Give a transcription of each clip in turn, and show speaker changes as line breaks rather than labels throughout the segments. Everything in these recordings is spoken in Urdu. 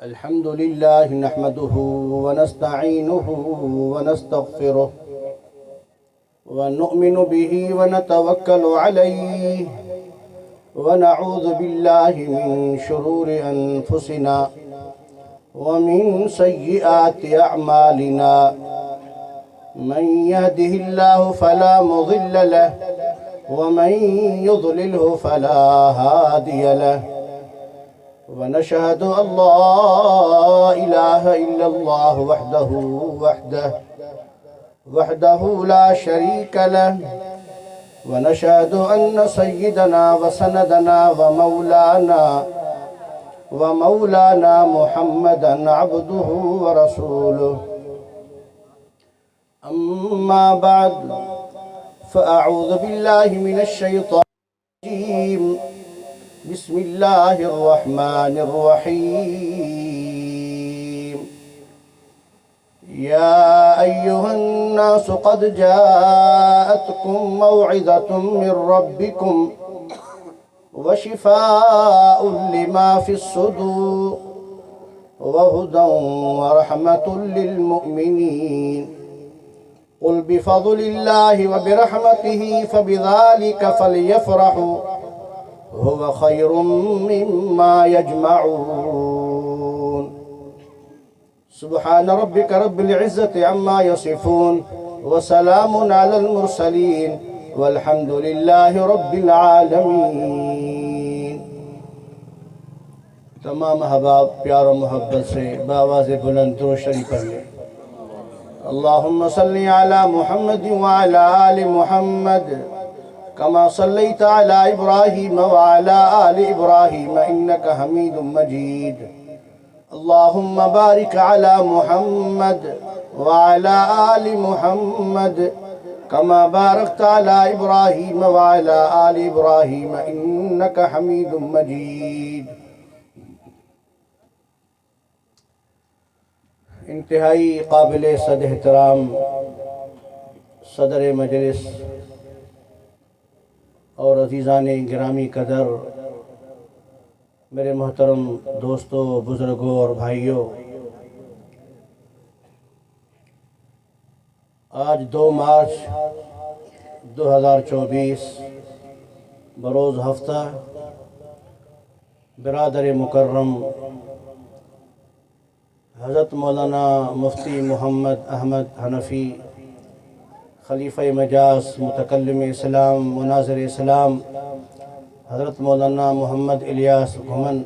الحمد لله نحمده ونستعينه ونستغفره ونؤمن به ونتوكل عليه ونعوذ بالله من شرور أنفسنا ومن سيئات أعمالنا من يهده الله فلا مضل له ومن يضلله فلا هادي له ونشهد أن لا إله إلا الله وحده لا شريك له ونشهد أن سيدنا وسندنا ومولانا محمدا عبده ورسوله أما بعد فأعوذ بالله من الشيطان الرجيم بسم الله الرحمن الرحيم يا أيها الناس قد جاءتكم موعظة من ربكم وشفاء لما في الصدور وهدى ورحمة للمؤمنين قل بفضل الله وبرحمته فبذلك فليفرحوا هو خير مما يجمعون سبحان ربك رب العزة عما يصفون وسلام على المرسلين والحمد لله رب العالمين. تمام احباب پیار و محبت سے بآواز بلند درود شریف پڑھ لیں. اللهم صل على محمد وعلى آل محمد كما صليت على إبراهيم وعلى آل إبراهيم إنك حميد مجيد. اللهم بارك على محمد وعلى آل محمد كما باركت على إبراهيم وعلى آل إبراهيم إنك حميد مجيد. انتہائی قابل صد احترام صدر مجلس اور عزیزان گرامی قدر میرے محترم دوستوں، بزرگوں اور بھائیوں، آج 2 مارچ 2024 بروز ہفتہ برادر مکرم حضرت مولانا مفتی محمد احمد حنفی خلیفہ مجاز متکلم اسلام مناظر اسلام حضرت مولانا محمد الیاس گھمن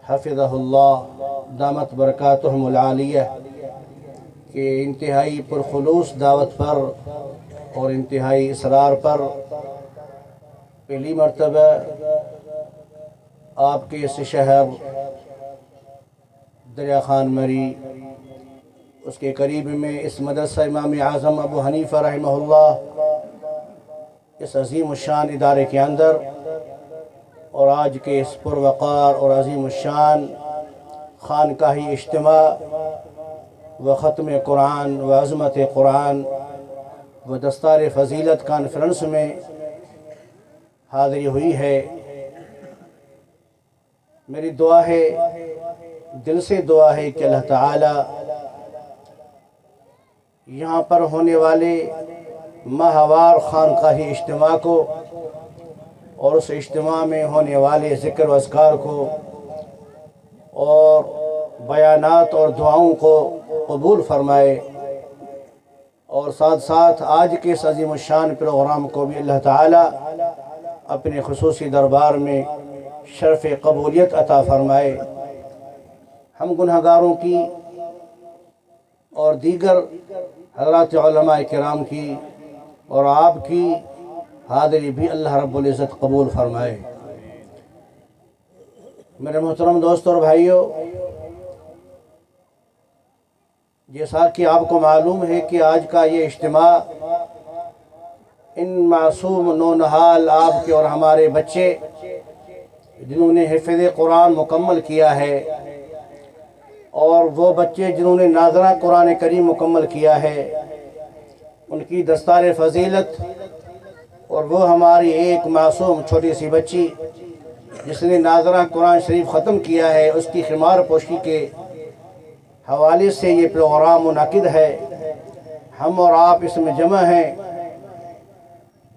حفظہ اللہ دامت برکاتہم العالیہ کے انتہائی پرخلوص دعوت پر اور انتہائی اصرار پر پہلی مرتبہ آپ کے اس شہر دریا خان مری اس کے قریب میں اس مدرسہ امام اعظم ابو حنیفہ رحمہ اللہ اس عظیم الشان ادارے کے اندر اور آج کے اس پروقار اور عظیم الشان خانقاہی اجتماع و ختم قرآن و عظمت قرآن و دستار فضیلت کانفرنس میں حاضری ہوئی ہے. میری دعا ہے، دل سے دعا ہے کہ اللہ تعالی یہاں پر ہونے والے ماہوار خانقاہی اجتماع کو اور اس اجتماع میں ہونے والے ذکر و اذکار کو اور بیانات اور دعاؤں کو قبول فرمائے، اور ساتھ ساتھ آج کے اس عظیم الشان پروگرام کو بھی اللہ تعالی اپنے خصوصی دربار میں شرف قبولیت عطا فرمائے. ہم گنہگاروں کی اور دیگر حضرات علماء کرام کی اور آپ کی حاضری بھی اللہ رب العزت قبول فرمائے. میرے محترم دوستوں اور بھائیوں، جیسا کہ آپ کو معلوم ہے کہ آج کا یہ اجتماع ان معصوم نونہال آپ کے اور ہمارے بچے جنہوں نے حفظ قرآن مکمل کیا ہے اور وہ بچے جنہوں نے ناظرہ قرآن کریم مکمل کیا ہے، ان کی دستار فضیلت اور وہ ہماری ایک معصوم چھوٹی سی بچی جس نے ناظرہ قرآن شریف ختم کیا ہے اس کی خمار پوشی کے حوالے سے یہ پروگرام منعقد ہے۔ ہم اور آپ اس میں جمع ہیں۔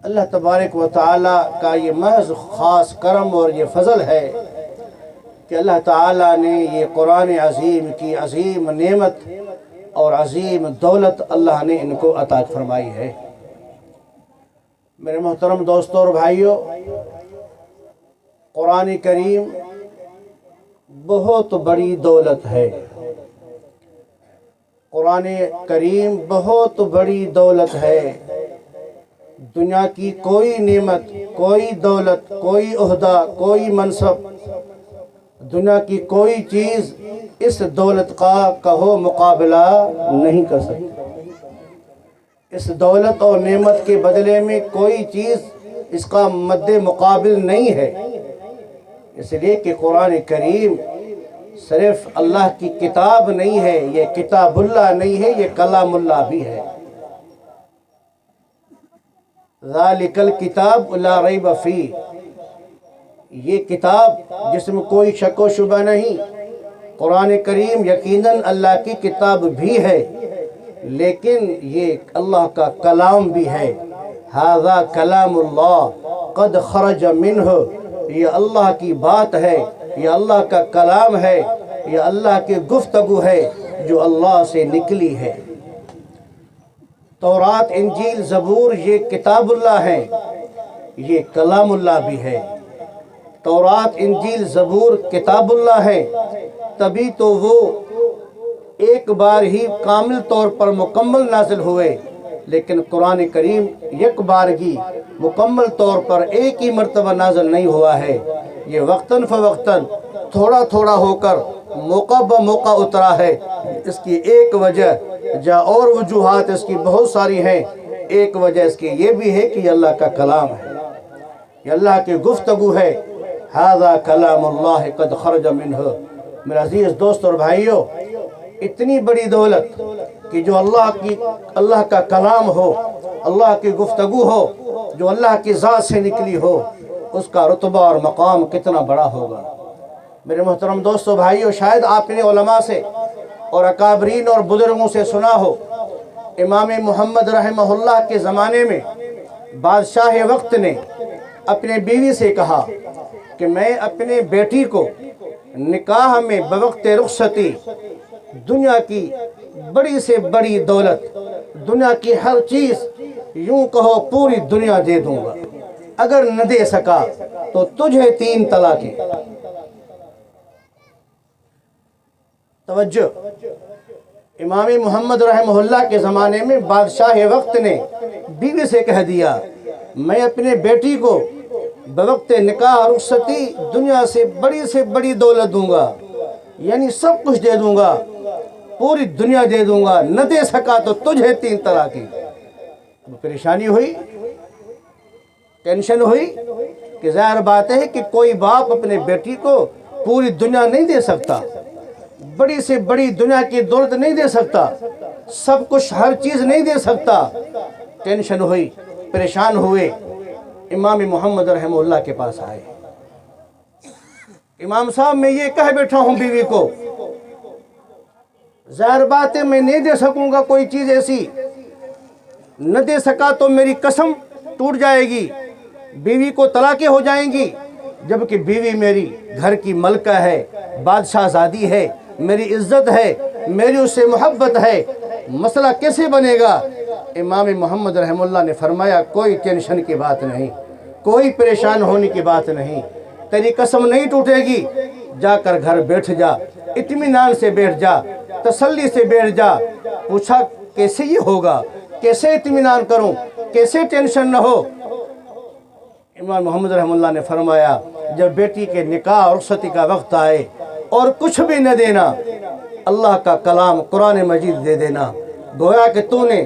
اللہ تبارک و تعالیٰ کا یہ محض خاص کرم اور یہ فضل ہے کہ اللہ تعالیٰ نے یہ قرآن عظیم کی عظیم نعمت اور عظیم دولت اللہ نے ان کو عطا فرمائی ہے۔ میرے محترم دوستوں اور بھائیوں، قرآن کریم بہت بڑی دولت ہے۔ قرآن کریم بہت بڑی دولت ہے۔ دنیا کی کوئی نعمت، کوئی دولت، کوئی عہدہ، کوئی منصب، دنیا کی کوئی چیز اس دولت کا کہو مقابلہ نہیں کر سکتی۔ اس دولت اور نعمت کے بدلے میں کوئی چیز اس کا مد مقابل نہیں ہے، اس لیے کہ قرآن کریم صرف اللہ کی کتاب نہیں ہے، یہ کتاب اللہ نہیں ہے، یہ کلام اللہ بھی ہے۔ ذالک الکتاب لا ریب فیہ، یہ کتاب جس میں کوئی شک و شبہ نہیں۔ قرآن کریم یقیناً اللہ کی کتاب بھی ہے، لیکن یہ اللہ کا کلام بھی ہے۔ ھذا کلام اللہ قد خرج منہ، یہ اللہ کی بات ہے، یہ اللہ کا کلام ہے، یہ اللہ کی گفتگو ہے جو اللہ سے نکلی ہے۔ تورات، انجیل، زبور یہ کتاب اللہ ہے، یہ کلام اللہ بھی ہے۔ تورات، انجیل، زبور کتاب اللہ ہے، تبھی تو وہ ایک بار ہی کامل طور پر مکمل نازل ہوئے، لیکن قرآن کریم یک بارگی مکمل طور پر ایک ہی مرتبہ نازل نہیں ہوا ہے، یہ وقتاً فوقتاً تھوڑا تھوڑا ہو کر موقع بہ موقع اترا ہے۔ اس کی ایک وجہ، جہاں اور وجوہات اس کی بہت ساری ہیں، ایک وجہ اس کی یہ بھی ہے کہ یہ اللہ کا کلام ہے، یہ اللہ کی گفتگو ہے۔ ھذا کلام اللہ قد خرج منہ۔ میرے عزیز دوست اور بھائیوں، اتنی بڑی دولت کہ جو اللہ کا کلام ہو، اللہ کی گفتگو ہو، جو اللہ کی ذات سے نکلی ہو، اس کا رتبہ اور مقام کتنا بڑا ہوگا۔ میرے محترم دوستو بھائیوں، شاید آپ نے علماء سے اور اکابرین اور بزرگوں سے سنا ہو، امام محمد رحمہ اللہ کے زمانے میں بادشاہ وقت نے اپنے بیوی سے کہا کہ میں اپنے بیٹی کو نکاح میں بوقت رخصتی دنیا کی بڑی سے بڑی دولت، دنیا کی ہر چیز، یوں کہو پوری دنیا دے دوں گا، اگر نہ دے سکا تو تجھے 3 طلاقیں۔ توجہ، امام محمد رحمہ اللہ کے زمانے میں بادشاہ وقت نے بیوی سے کہہ دیا میں اپنے بیٹی کو بوقت نکاح رخصتی دنیا سے بڑی دولت دوں گا، یعنی سب کچھ دے دوں گا، پوری دنیا دے دوں گا، نہ دے سکا تو تجھے 3 طلاقیں۔ پریشانی ہوئی، ٹینشن ہوئی کہ ظاہر بات ہے کہ کوئی باپ اپنے بیٹی کو پوری دنیا نہیں دے سکتا، بڑی سے بڑی دنیا کی دولت نہیں دے سکتا، سب کچھ ہر چیز نہیں دے سکتا۔ ٹینشن ہوئی، پریشان ہوئے، امام محمد رحمہ اللہ کے پاس آئے۔ امام صاحب میں یہ کہہ بیٹھا ہوں بیوی کو، ظاہر بات ہے میں نہیں دے سکوں گا کوئی چیز ایسی، نہ دے سکا تو میری قسم ٹوٹ جائے گی، بیوی کو طلاقیں ہو جائیں گی، جبکہ بیوی میری گھر کی ملکہ ہے، بادشاہ زادی ہے، میری عزت ہے، میری اس سے محبت ہے، مسئلہ کیسے بنے گا؟ امام محمد رحمہ اللہ نے فرمایا کوئی ٹینشن کی بات نہیں، کوئی پریشان ہونے کی بات نہیں، تیری قسم نہیں ٹوٹے گی، جا کر گھر بیٹھ جا، اطمینان سے بیٹھ جا، تسلی سے بیٹھ جا۔ پوچھا کیسے یہ ہوگا، کیسے اطمینان کروں، کیسے ٹینشن نہ ہو؟ امام محمد رحمہ اللہ نے فرمایا جب بیٹی کے نکاح اور رخصتی کا وقت آئے اور کچھ بھی نہ دینا، اللہ کا کلام قرآن مجید دے دینا، گویا کہ تو نے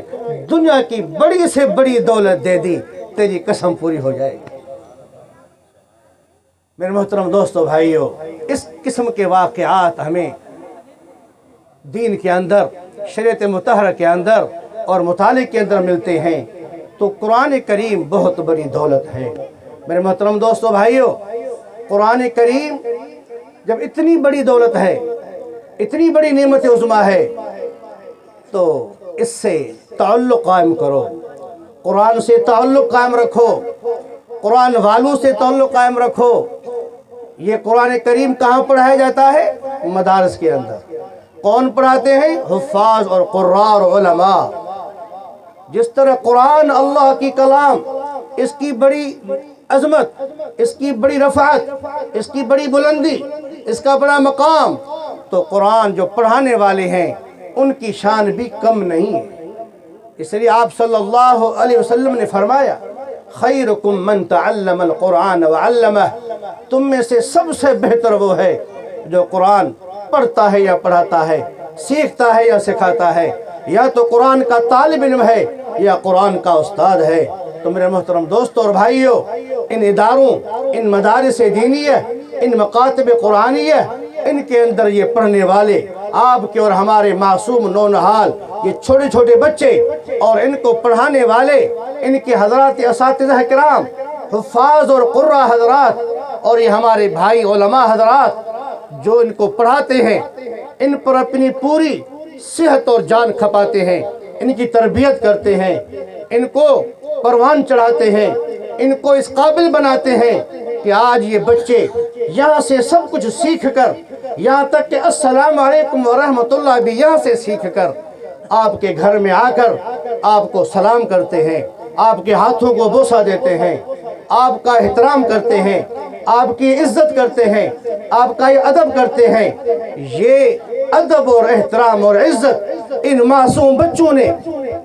دنیا کی بڑی سے بڑی دولت دے دی، تیری قسم پوری ہو جائے گی۔ میرے محترم دوستو بھائیو، اس قسم کے واقعات ہمیں دین کے اندر، شریعت مطہرہ کے اندر اور مطالعے کے اندر ملتے ہیں، تو قرآن کریم بہت بڑی دولت ہے۔ میرے محترم دوستو بھائیو، قرآن کریم جب اتنی بڑی دولت ہے، اتنی بڑی نعمت عظمیٰ ہے، تو اس سے تعلق قائم کرو، قرآن سے تعلق قائم رکھو، قرآن والوں سے تعلق قائم رکھو۔ یہ قرآن کریم کہاں پڑھایا جاتا ہے؟ مدارس کے اندر۔ کون پڑھاتے ہیں؟ حفاظ اور قراء اور علماء۔ جس طرح قرآن اللہ کی کلام، اس کی بڑی عظمت، اس کی بڑی رفعت، اس کی بڑی بلندی، اس کا بڑا مقام، تو قرآن جو پڑھانے والے ہیں ان کی شان بھی کم نہیں ہے۔ اس لیے آپ صلی اللہ علیہ وسلم نے فرمایا خیرکم من تعلم القرآن وعلمہ، تم میں سے سب سے بہتر وہ ہے جو قرآن پڑھتا ہے یا پڑھاتا ہے، سیکھتا ہے یا سکھاتا ہے، یا تو قرآن کا طالب علم ہے یا قرآن کا استاد ہے۔ تو میرے محترم دوستوں اور بھائیوں، ان اداروں، ان مدارس دینیہ، ان مکاتب قرآنیہ، ان کے اندر یہ پڑھنے والے آپ کے اور ہمارے معصوم نونہال، یہ چھوٹے چھوٹے بچے اور ان کو پڑھانے والے، ان کے حضرات اساتذہ کرام، حفاظ اور قراء حضرات، اور یہ ہمارے بھائی علماء حضرات جو ان کو پڑھاتے ہیں، ان پر اپنی پوری صحت اور جان کھپاتے ہیں، ان کی تربیت کرتے ہیں، ان کو پروان چڑھاتے ہیں، ان کو اس قابل بناتے ہیں کہ آج یہ بچے یہاں سے سب کچھ سیکھ کر، یہاں تک کہ السلام علیکم ورحمۃ اللہ بھی یہاں سے سیکھ کر آپ کے گھر میں آ کر آپ کو سلام کرتے ہیں، آپ کے ہاتھوں کو بوسہ دیتے ہیں، آپ کا احترام کرتے ہیں، آپ کی عزت کرتے ہیں، آپ کا یہ ادب کرتے ہیں۔ یہ ادب اور احترام اور عزت ان معصوم بچوں نے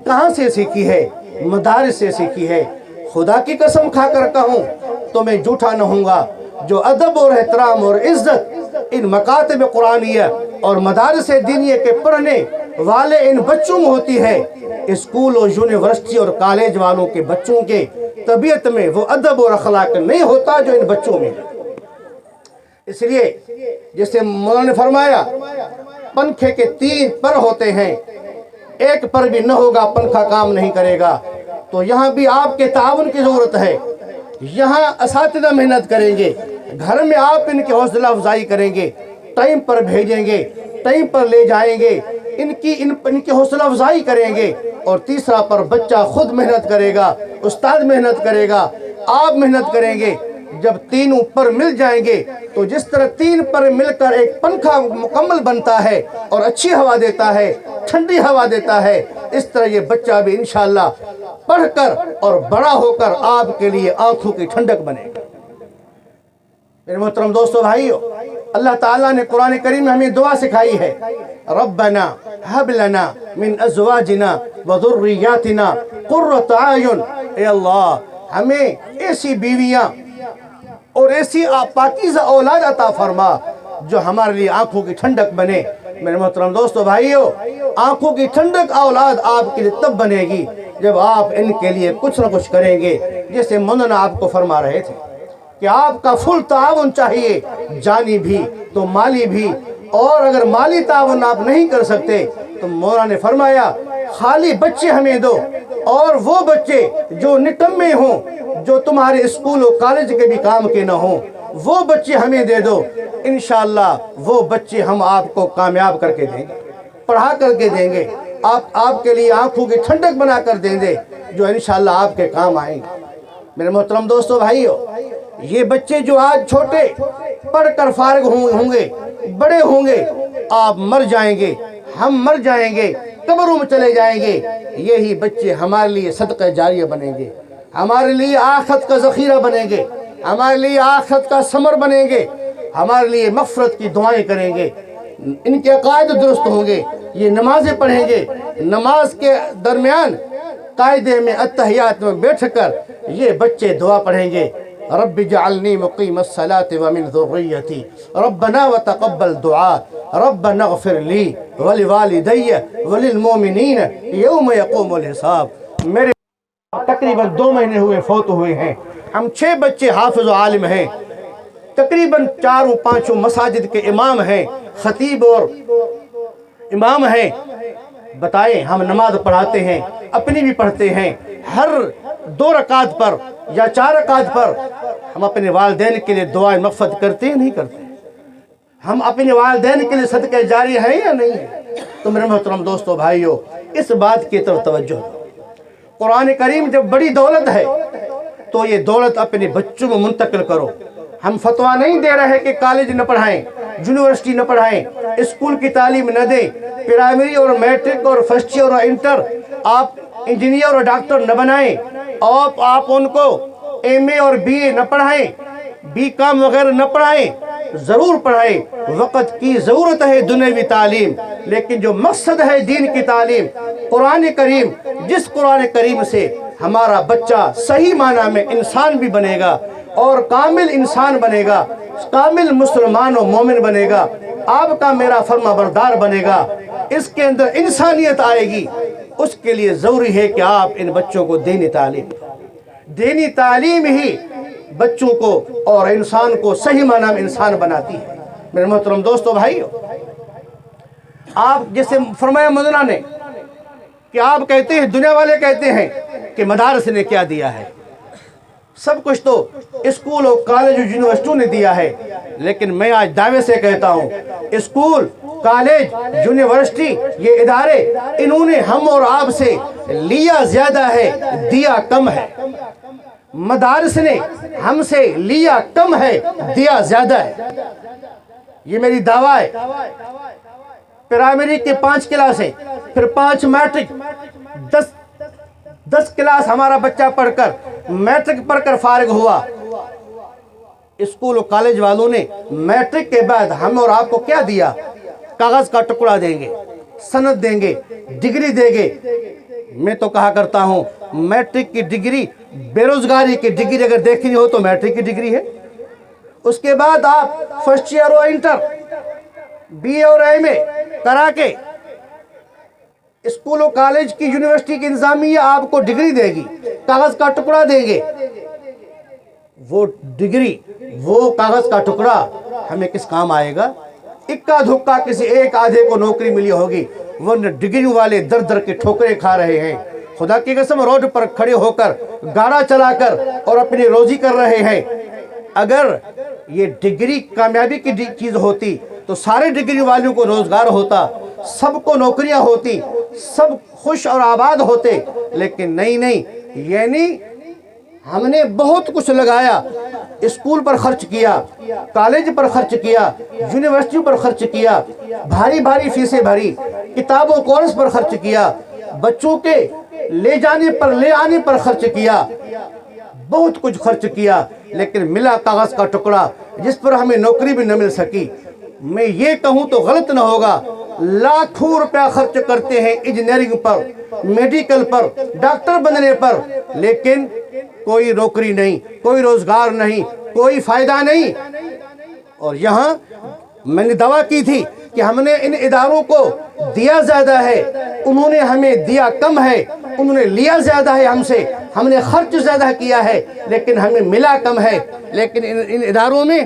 کہاں سے سیکھی ہے؟ مدارس سے سیکھی ہے۔ خدا کی قسم کھا کر کہوں تو میں جھوٹا نہ ہوں گا، جو ادب اور احترام اور عزت ان مکاتب قرآنیہ اور مدارس دینیہ کے پڑھنے والے ان بچوں میں ہوتی ہے، اسکول اور یونیورسٹی اور کالج والوں کے بچوں کے طبیعت میں وہ ادب اور اخلاق نہیں ہوتا جو ان بچوں میں۔ اس لیے جیسے مولانا نے فرمایا پنکھے کے 3 پر ہوتے ہیں، ایک پر بھی نہ ہوگا پنکھا کام نہیں کرے گا۔ تو یہاں بھی آپ کے تعاون کی ضرورت ہے۔ یہاں اساتذہ محنت کریں گے، گھر میں آپ ان کی حوصلہ افزائی کریں گے، ٹائم پر بھیجیں گے، ٹائم پر لے جائیں گے، ان کی حوصلہ افزائی کریں گے۔ اور تیسرا پر بچہ خود محنت کرے گا، استاد محنت کرے گا، آپ محنت کریں گے۔ جب تینوں پر مل جائیں گے تو جس طرح 3 پر مل کر ایک پنکھا مکمل بنتا ہے اور اچھی ہوا دیتا ہے، ٹھنڈی ہوا دیتا ہے، اس طرح یہ بچہ بھی انشاءاللہ پڑھ کر اور بڑا ہو کر آپ کے لیے آنکھوں کی ٹھنڈک بنے گا۔ میرے محترم دوستو بھائیو، اللہ تعالیٰ نے قرآن کریم میں ہمیں دعا سکھائی ہے، ربنا ہب لنا من ازواجنا وذریاتنا قرۃ اعین، اے اللہ ہمیں ایسی بیویاں اور ایسی پاکیزہ اولاد عطا فرما جو ہمارے لیے آنکھوں کی ٹھنڈک بنے۔ میرے محترم دوستو بھائیو، آنکھوں کی ٹھنڈک اولاد آپ کے لیے تب بنے گی جب آپ ان کے لیے کچھ نہ کچھ کریں گے، جیسے مولانا آپ کو فرما رہے تھے کہ آپ کا فل تعاون چاہیے، جانی بھی تو مالی بھی، اور اگر مالی تعاون آپ نہیں کر سکتے تو مولانا نے فرمایا خالی بچے ہمیں دو، اور وہ بچے جو نکمے ہوں، جو تمہارے اسکول و کالج کے بھی کام کے نہ ہوں، وہ بچے ہمیں دے دو، انشاءاللہ وہ بچے ہم آپ کو کامیاب کر کے دیں گے، پڑھا کر کے دیں گے، آپ کے لیے آنکھوں کی ٹھنڈک بنا کر دیں گے، جو انشاءاللہ آپ کے کام آئیں گے۔ میرے محترم دوستو بھائیو، یہ بچے جو آج چھوٹے پڑھ کر فارغ ہوں گے، بڑے ہوں گے، آپ مر جائیں گے، ہم مر جائیں گے، قبروں میں چلے جائیں گے، یہی بچے ہمارے لیے صدقہ جاریہ بنیں گے، ہمارے لیے آخرت کا ذخیرہ بنیں گے، ہمارے لیے آخرت کا ثمر بنیں گے، ہمارے لیے مغفرت کی دعائیں کریں گے، ان کے عقائد درست ہوں گے، یہ نمازیں پڑھیں گے، نماز کے درمیان قاعدے میں اتحیات میں بیٹھ کر یہ بچے دعا پڑھیں گے، رب اجعلنی مقیم الصلاة ومن ذریتی ربنا وتقبل دعا ربنا اغفر لی ولوالدی وللمؤمنین یوم یقوم الحساب۔ میرے تقریباً 2 مہینے ہوئے فوت ہوئے ہیں، ہم 6 بچے حافظ و عالم ہیں، تقریباً 4-5 مساجد کے امام ہیں، خطیب اور امام ہیں۔ بتائیں، ہم نماز پڑھاتے ہیں، اپنی بھی پڑھتے ہیں، ہر 2 رکعت پر یا 4 رکعت پر ہم اپنے والدین کے لیے دعائیں مغفرت کرتے ہیں نہیں کرتے؟ ہم اپنے والدین کے لیے صدقہ جاری ہیں یا نہیں ہے؟ تو میرے محترم دوستو بھائیو، اس بات کی طرف توجہ دو۔ قرآن کریم جب بڑی دولت ہے تو یہ دولت اپنے بچوں میں منتقل کرو۔ ہم فتویٰ نہیں دے رہے کہ کالج نہ پڑھائیں، یونیورسٹی نہ پڑھائیں، اسکول کی تعلیم نہ دیں، پرائمری اور میٹرک اور فرسٹ ایئر اور انٹر آپ انجینئر اور ڈاکٹر نہ بنائیں، آپ ان کو ایم اے اور بی اے نہ پڑھائیں، بی کام وغیرہ نہ پڑھائیں۔ ضرور پڑھائیں، وقت کی ضرورت ہے دنیاوی تعلیم، لیکن جو مقصد ہے دین کی تعلیم، قرآن کریم، جس قرآن کریم سے ہمارا بچہ صحیح معنی میں انسان بھی بنے گا اور کامل انسان بنے گا، کامل مسلمان و مومن بنے گا، آپ کا میرا فرما بردار بنے گا، اس کے اندر انسانیت آئے گی، اس کے لیے ضروری ہے کہ آپ ان بچوں کو دینی تعلیم ہی بچوں کو اور انسان کو صحیح معنی میں انسان بناتی ہے۔ میرے محترم دوستو بھائیو، آپ جیسے فرمایا مولانا نے کہ آپ کہتے ہیں، دنیا والے کہتے ہیں کہ مدارس نے کیا دیا ہے، سب کچھ تو اسکول اور کالج اور یونیورسٹیوں نے دیا ہے، لیکن میں آج دعوے سے کہتا ہوں، اسکول، کالج، یونیورسٹی، یہ ادارے، انہوں نے ہم اور آپ سے لیا زیادہ ہے، دیا کم ہے۔ مدارس نے ہم سے لیا کم ہے، دیا زیادہ ہے۔ یہ میری دعویٰ ہے۔ پرائمری کے 5 کلاسیں، پھر 5 میٹرک، 10 کلاس ہمارا بچہ پڑھ کر میٹرک پڑھ کر فارغ ہوا۔ اسکول و کالج والوں نے میٹرک کے بعد ہم اور آپ کو کیا دیا؟ کاغذ کا ٹکڑا دیں گے، سند دیں گے، ڈگری دیں گے۔ میں تو کہا کرتا ہوں، میٹرک کی ڈگری، بے روزگاری کی ڈگری اگر دیکھنی ہو تو میٹرک کی ڈگری ہے۔ اس کے بعد آپ فرسٹ ایئر اور انٹر، بی اے اور ایم اے کرا کے اسکول و کالج کی، یونیورسٹی کی انتظامیہ آپ کو ڈگری دے گی، کاغذ کا ٹکڑا دیں گے۔ وہ ڈگری، وہ کاغذ کا ٹکڑا ہمیں کس کام آئے گا؟ اکا دھکا کسی ایک آدھے کو نوکری ملی ہوگی، ورنہ ڈگری والے در در کے ٹھوکریں کھا رہے ہیں۔ خدا کی قسم، روڈ پر کھڑے ہو کر گاڑا چلا کر اور اپنی روزی کر رہے ہیں۔ اگر یہ ڈگری کامیابی کی چیز ہوتی تو سارے ڈگری والوں کو روزگار ہوتا، سب کو نوکریاں ہوتی، سب خوش اور آباد ہوتے، لیکن نہیں، یعنی ہم نے بہت کچھ لگایا، اسکول پر خرچ کیا، کالج پر خرچ کیا، یونیورسٹی پر خرچ کیا، بھاری فیسیں بھری، کتابوں کورس پر خرچ کیا، بچوں کے لے آنے پر خرچ کیا، بہت کچھ خرچ کیا، لیکن ملا کاغذ کا ٹکڑا جس پر ہمیں نوکری بھی نہ مل سکی۔ میں یہ کہوں تو غلط نہ ہوگا، لاکھوں روپیہ خرچ کرتے ہیں انجینئرنگ پر، میڈیکل پر، ڈاکٹر بننے پر، لیکن کوئی نوکری نہیں، کوئی روزگار نہیں، کوئی فائدہ نہیں۔ اور یہاں میں نے دعویٰ کی تھی کہ ہم نے ان اداروں کو دیا زیادہ ہے، انہوں نے ہمیں دیا کم ہے، انہوں نے لیا زیادہ ہے ہم سے، ہم نے خرچ زیادہ کیا ہے لیکن ہمیں ملا کم ہے۔ لیکن ان اداروں میں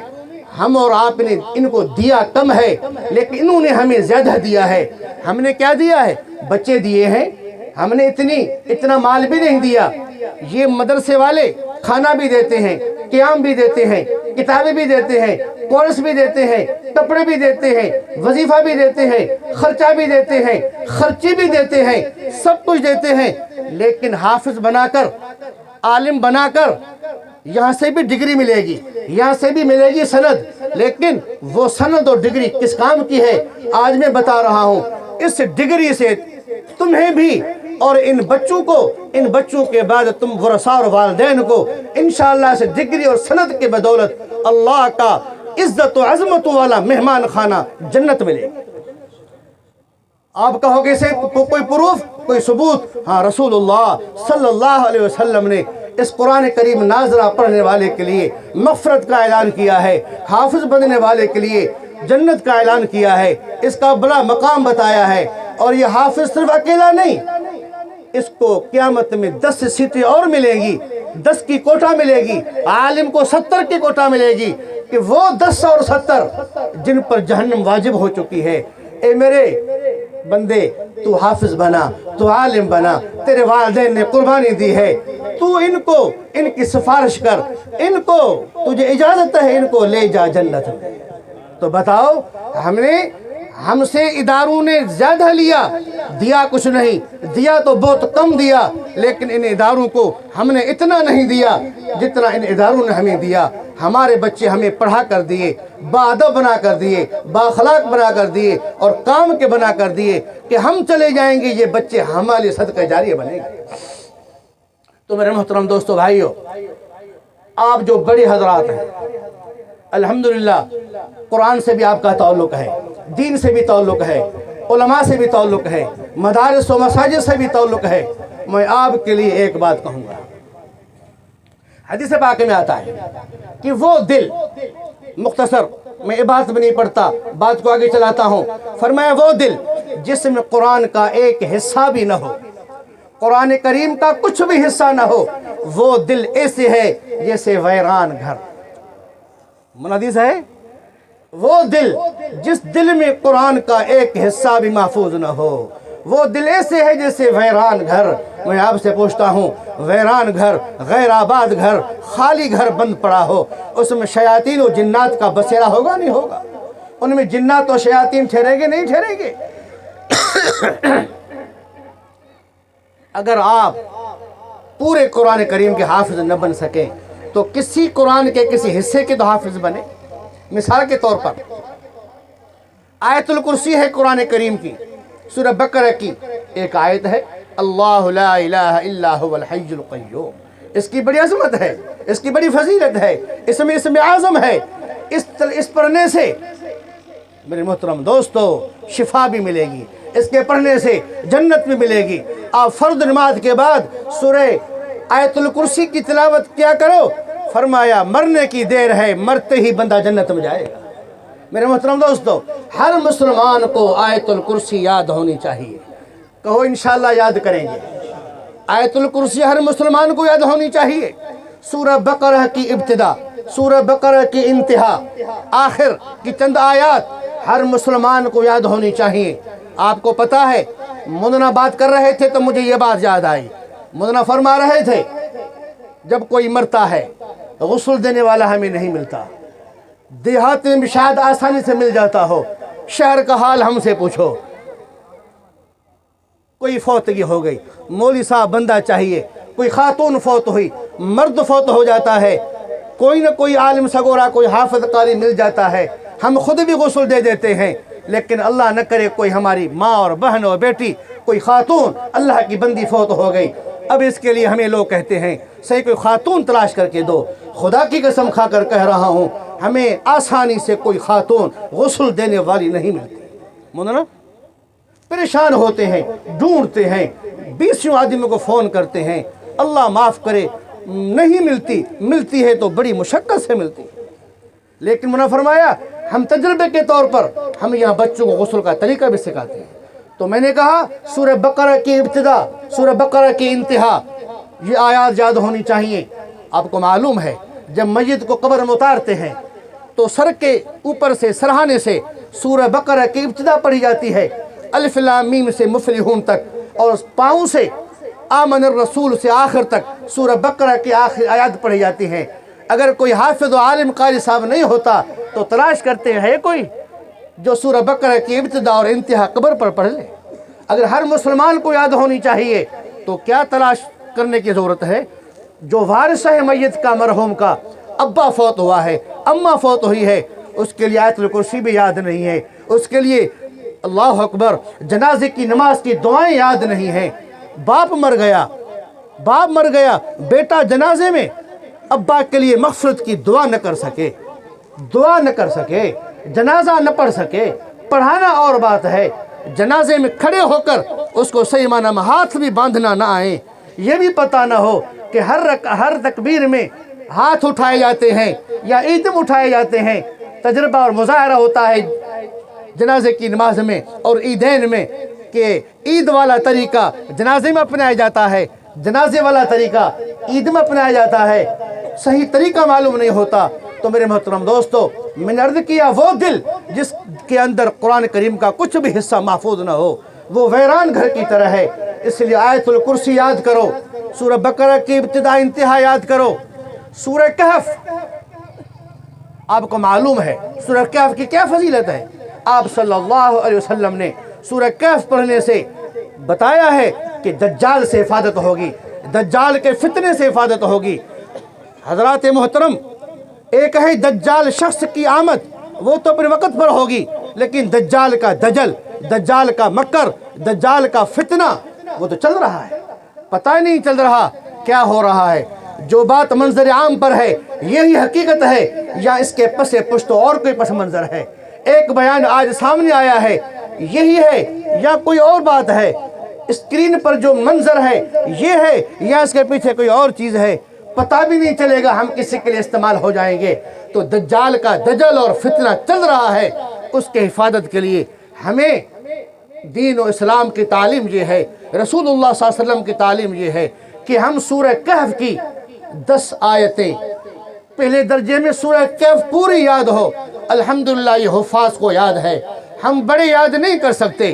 ہم اور آپ نے ان کو دیا کم ہے، لیکن انہوں نے ہمیں زیادہ دیا ہے۔ ہم نے کیا دیا ہے؟ بچے دیے ہیں، ہم نے اتنا مال بھی نہیں دیا۔ یہ مدرسے والے کھانا بھی دیتے ہیں، قیام بھی دیتے ہیں، کتابیں بھی دیتے ہیں، کورس بھی دیتے ہیں، کپڑے بھی دیتے ہیں، وظیفہ بھی دیتے ہیں، خرچہ بھی دیتے ہیں، خرچی بھی دیتے ہیں، سب کچھ دیتے ہیں، لیکن حافظ بنا کر، عالم بنا کر، یہاں سے بھی ڈگری ملے گی، یہاں سے بھی ملے گی سند، لیکن وہ سند اور ڈگری کس کام کی ہے؟ آج میں بتا رہا ہوں، اس ڈگری سے تمہیں بھی اور ان بچوں کے بعد تم ورثاء اور والدین کو انشاءاللہ سے ڈگری اور سند کے بدولت اللہ کا عزت و عظمت والا مہمان خانہ جنت ملے گی۔ آپ کہو گے سے کوئی پروف، کوئی ثبوت؟ ہاں، رسول اللہ صلی اللہ علیہ وسلم نے اس قرآن کریم ناظرہ پڑھنے والے کے لیے مغفرت کا اعلان کیا ہے، حافظ بننے والے کے لیے جنت کا اعلان کیا ہے، اس کا بڑا مقام بتایا ہے۔ اور یہ حافظ صرف اکیلا نہیں، اس کو قیامت میں 10 سیٹیں اور ملیں گی، 10 کی کوٹہ ملے گی، عالم کو 70 کی کوٹہ ملے گی، کہ وہ 10 اور 70 جن پر جہنم واجب ہو چکی ہے۔ اے میرے بندے تو حافظ بنا، تو عالم بنا، تیرے والدین نے قربانی دی ہے، تو ان کی سفارش کر، تجھے اجازت ہے ان کو لے جا جنت میں۔ تو بتاؤ، ہم سے اداروں نے زیادہ دیا کچھ نہیں، دیا تو بہت کم دیا، لیکن ان اداروں کو ہم نے اتنا نہیں دیا جتنا ان اداروں نے ہمیں دیا۔ ہمارے بچے ہمیں پڑھا کر دیے، باادب بنا کر دیے، بااخلاق بنا کر دیے، اور کام کے بنا کر دیے کہ ہم چلے جائیں گے یہ بچے ہمارے صدقہ جاریہ بنے گے۔ تو میرے محترم دوستو بھائیو، آپ جو بڑے حضرات ہیں، الحمدللہ قرآن سے بھی آپ کا تعلق ہے، دین سے بھی تعلق ہے، علماء سے بھی تعلق ہے، مدارس و مساجد سے بھی تعلق ہے۔ میں آپ کے لیے ایک بات کہوں گا، حدیث پاک میں آتا ہے کہ وہ دل، مختصر میں عبارت بھی نہیں پڑھتا، بات کو آگے چلاتا ہوں، فرمایا وہ دل جس میں قرآن کا ایک حصہ بھی نہ ہو، قرآن کریم کا کچھ بھی حصہ نہ ہو، وہ دل ایسے ہے جیسے ویران گھر۔ حدیث ہے، وہ دل جس دل میں قرآن کا ایک حصہ بھی محفوظ نہ ہو، وہ دل ایسے ہے جیسے ویران گھر۔ میں آپ سے پوچھتا ہوں، ویران گھر، غیر آباد گھر، خالی گھر بند پڑا ہو، اس میں شیاطین و جنات کا بسیرا ہوگا نہیں ہوگا؟ ان میں جنات و شیاطین ٹھہریں گے نہیں ٹھہریں گے؟ اگر آپ پورے قرآن کریم کے حافظ نہ بن سکیں تو کسی قرآن کے کسی حصے کے تو حافظ بنے۔ مثال کے طور پر آیت الکرسی ہے قرآن کریم کی، سورہ بقرہ کی ایک آیت ہے، اللہ لا الہ الا هو الحی القیوم۔ اس کی بڑی عظمت ہے، اس کی بڑی فضیلت ہے، اس میں اسم اعظم ہے۔ اس پڑھنے سے میرے محترم دوستو شفا بھی ملے گی، اس کے پڑھنے سے جنت بھی ملے گی۔ آپ فرض نماز کے بعد سورہ آیت الکرسی کی تلاوت کیا کرو، فرمایا مرنے کی دیر ہے، مرتے ہی بندہ جنت میں جائے گا۔ میرے محترم دوستو، ہر مسلمان کو آیت الکرسی یاد ہونی چاہیے۔ کہو انشاءاللہ یاد کریں گے۔ آیت الکرسی ہر مسلمان کو یاد ہونی چاہیے۔ سورہ بقرہ کی ابتدا، سورہ بقرہ کی انتہا، آخر کی چند آیات ہر مسلمان کو یاد ہونی چاہیے۔ آپ کو پتہ ہے، مولانا بات کر رہے تھے تو مجھے یہ بات یاد آئی۔ مولانا فرما رہے تھے جب کوئی مرتا ہے غسل دینے والا ہمیں نہیں ملتا، دیہات میں بھی شاید آسانی سے مل جاتا ہو، شہر کا حال ہم سے پوچھو۔ کوئی فوتگی ہو گئی، مولوی صاحب بندہ چاہیے، کوئی خاتون فوت ہوئی، مرد فوت ہو جاتا ہے، کوئی نہ کوئی عالم سگورا، کوئی حافظ قاری مل جاتا ہے، ہم خود بھی غسل دے دیتے ہیں، لیکن اللہ نہ کرے کوئی ہماری ماں اور بہن اور بیٹی، کوئی خاتون اللہ کی بندی فوت ہو گئی، اب اس کے لیے ہمیں لوگ کہتے ہیں صحیح کوئی خاتون تلاش کر کے دو۔ خدا کی قسم کھا کر کہہ رہا ہوں، ہمیں آسانی سے کوئی خاتون غسل دینے والی نہیں ملتی۔ مولانا پریشان ہوتے ہیں، ڈھونڈتے ہیں، 20 آدمیوں کو فون کرتے ہیں، اللہ معاف کرے نہیں ملتی، ملتی ہے تو بڑی مشقت سے ملتی۔ لیکن مولانا فرمایا ہم تجربے کے طور پر ہم یہاں بچوں کو غسل کا طریقہ بھی سکھاتے ہیں۔ تو میں نے کہا سورہ بقرہ کی ابتدا، سورہ بقرہ کی انتہا، یہ آیات یاد ہونی چاہیے۔ آپ کو معلوم ہے جب میت کو قبر میں اتارتے ہیں تو سر کے اوپر سے سرہانے سے سورہ بقرہ کی ابتدا پڑھی جاتی ہے، الف لام میم سے مفلحون تک، اور پاؤں سے آمن الرسول سے آخر تک سورہ بقرہ کی آخر آیات پڑھی جاتی ہیں۔ اگر کوئی حافظ و عالم قاری صاحب نہیں ہوتا تو تلاش کرتے ہیں کوئی جو سورہ بقرہ کی ابتدا اور انتہا قبر پر پڑھ لے۔ اگر ہر مسلمان کو یاد ہونی چاہیے تو کیا تلاش کرنے کی ضرورت ہے؟ جو وارث ہے میت کا، مرحوم کا، ابا فوت ہوا ہے، اماں فوت ہوئی ہے، اس کے لیے آیت الکرسی بھی یاد نہیں ہے، اس کے لیے اللہ اکبر جنازے کی نماز کی دعائیں یاد نہیں ہیں۔ باپ مر گیا، بیٹا جنازے میں ابا کے لیے مغفرت کی دعا نہ کر سکے، جنازہ نہ پڑھ سکے، پڑھانا اور بات ہے، جنازے میں کھڑے ہو کر اس کو صحیح معنی میں ہاتھ بھی باندھنا نہ آئے، یہ بھی پتہ نہ ہو کہ ہر تکبیر میں ہاتھ اٹھائے جاتے ہیں یا عیدم اٹھائے جاتے ہیں۔ تجربہ اور مظاہرہ ہوتا ہے جنازے کی نماز میں اور عیدین میں کہ عید والا طریقہ جنازے میں اپنایا جاتا ہے، جنازے والا طریقہ عید میں اپنایا جاتا ہے، صحیح طریقہ معلوم نہیں ہوتا۔ تو میرے محترم دوستو، میں نے عرض کیا وہ دل جس کے اندر قرآن کریم کا کچھ بھی حصہ محفوظ نہ ہو، وہ ویران گھر کی طرح ہے۔ اس لیے آیت الکرسی یاد کرو، سورہ بقرہ کی ابتدا انتہا یاد کرو، سورہ کہف آپ کو معلوم ہے سورہ کہف کی کیا فضیلت ہے۔ آپ صلی اللہ علیہ وسلم نے سورہ کہف پڑھنے سے بتایا ہے کہ دجال سے حفاظت ہوگی، دجال کے فتنے سے حفاظت ہوگی۔ حضرات محترم، ایک ہے دجال شخص کی آمد، وہ تو اپنے وقت پر ہوگی، لیکن دجال کا دجل، دجال کا مکر، دجال کا فتنہ وہ تو چل رہا ہے، پتہ ہی نہیں چل رہا کیا ہو رہا ہے۔ جو بات منظر عام پر ہے یہی حقیقت ہے یا اس کے پس پشت اور کوئی پس منظر ہے؟ ایک بیان آج سامنے آیا ہے یہی ہے یا کوئی اور بات ہے؟ اسکرین پر جو منظر ہے یہ ہے یا اس کے پیچھے کوئی اور چیز ہے؟ پتہ بھی نہیں چلے گا، ہم کسی کے لیے استعمال ہو جائیں گے۔ تو دجال کا دجل اور فتنہ چل رہا ہے، اس کے حفاظت کے لیے ہمیں دین و اسلام کی تعلیم یہ ہے، رسول اللہ صلی اللہ علیہ وسلم کی تعلیم یہ ہے کہ ہم سورہ کہف کی 10 آیتیں پہلے درجے میں سورہ کہف پوری یاد ہو۔ الحمدللہ یہ حفاظ کو یاد ہے، ہم بڑے یاد نہیں کر سکتے،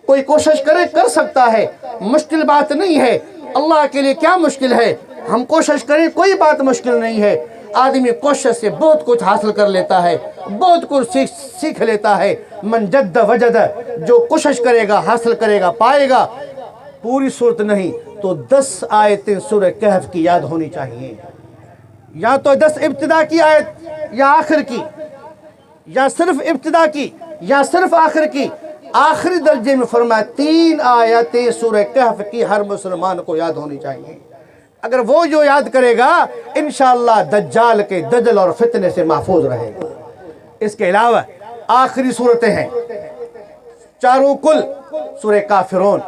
کوئی کوشش کرے کر سکتا ہے، مشکل بات نہیں ہے، اللہ کے لیے کیا مشکل ہے؟ ہم کوشش کریں کوئی بات مشکل نہیں ہے، آدمی کوشش سے بہت کچھ حاصل کر لیتا ہے، بہت کچھ سیکھ لیتا ہے۔ من جد وجد، جو کوشش کرے گا حاصل کرے گا پائے گا۔ پوری صورت نہیں تو 10 آیتیں سورہ کہف کی یاد ہونی چاہیے، یا تو 10 ابتدا کی آیت یا آخر کی، یا صرف ابتدا کی یا صرف آخر کی۔ آخری درجے میں فرمایا 3 آیتیں سورہ کہف کی ہر مسلمان کو یاد ہونی چاہیے۔ اگر وہ جو یاد کرے گا انشاءاللہ دجال کے دجل اور فتنے سے محفوظ رہے گا۔ اس کے علاوہ آخری صورتیں ہیں چاروں کل، سورہ کافرون،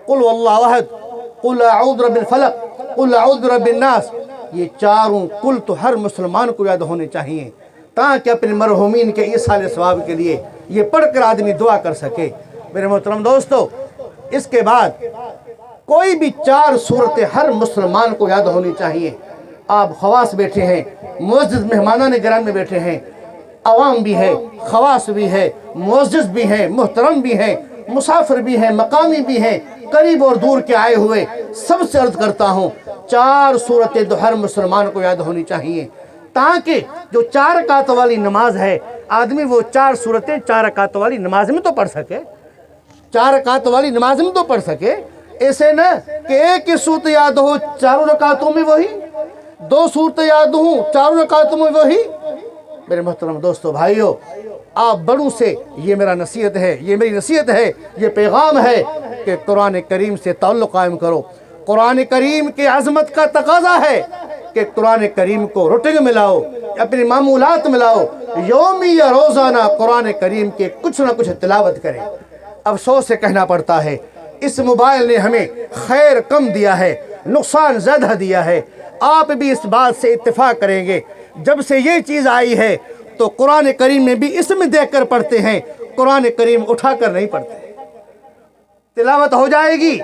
قل واللہ احد، قل اعوذ برب الفلق، قل اعوذ برب الناس، یہ چاروں کل تو ہر مسلمان کو یاد ہونے چاہیے تاکہ اپنے مرحومین کے ایصال ثواب کے لیے یہ پڑھ کر آدمی دعا کر سکے۔ میرے محترم دوستو، اس کے بعد کوئی بھی 4 صورتیں ہر مسلمان کو یاد ہونی چاہیے۔ آپ خواص بیٹھے ہیں، معزز مہمانان گرامی میں بیٹھے ہیں، عوام بھی ہے، خواص بھی ہے، معزز بھی ہیں، محترم بھی ہیں، مسافر بھی ہیں، مقامی بھی ہیں، قریب اور دور کے آئے ہوئے، سب سے عرض کرتا ہوں 4 صورتیں تو ہر مسلمان کو یاد ہونی چاہیے تاکہ جو 4 رکعت والی نماز ہے آدمی وہ 4 صورتیں 4 رکعت والی نماز میں تو پڑھ سکے، 4 رکعت والی نماز میں تو پڑھ سکے۔ ایسے نہ کہ ایک ہی صورت یاد ہو 4 رکعتوں میں وہی، 2 صورتیں یاد ہوں 4 رکعتوں میں وہی۔ میرے محترم دوستو بھائیو، آپ بڑوں سے یہ میرا نصیحت ہے، یہ میری نصیحت ہے، یہ پیغام ہے کہ قرآن کریم سے تعلق قائم کرو۔ قرآن کریم کی عظمت کا تقاضا ہے کہ قرآن کریم کو روٹین ملاؤ، اپنی معمولات ملاؤ، یومی یا روزانہ قرآن کریم کے کچھ نہ کچھ تلاوت کریں۔ افسوس سے کہنا پڑتا ہے اس موبائل نے ہمیں خیر کم دیا ہے، نقصان زیادہ دیا ہے۔ آپ بھی اس بات سے اتفاق کریں گے جب سے یہ چیز آئی ہے تو قرآن کریم میں بھی اسم دیکھ کر پڑھتے ہیں، قرآن کریم اٹھا کر نہیں پڑھتے۔ تلاوت ہو جائے گی،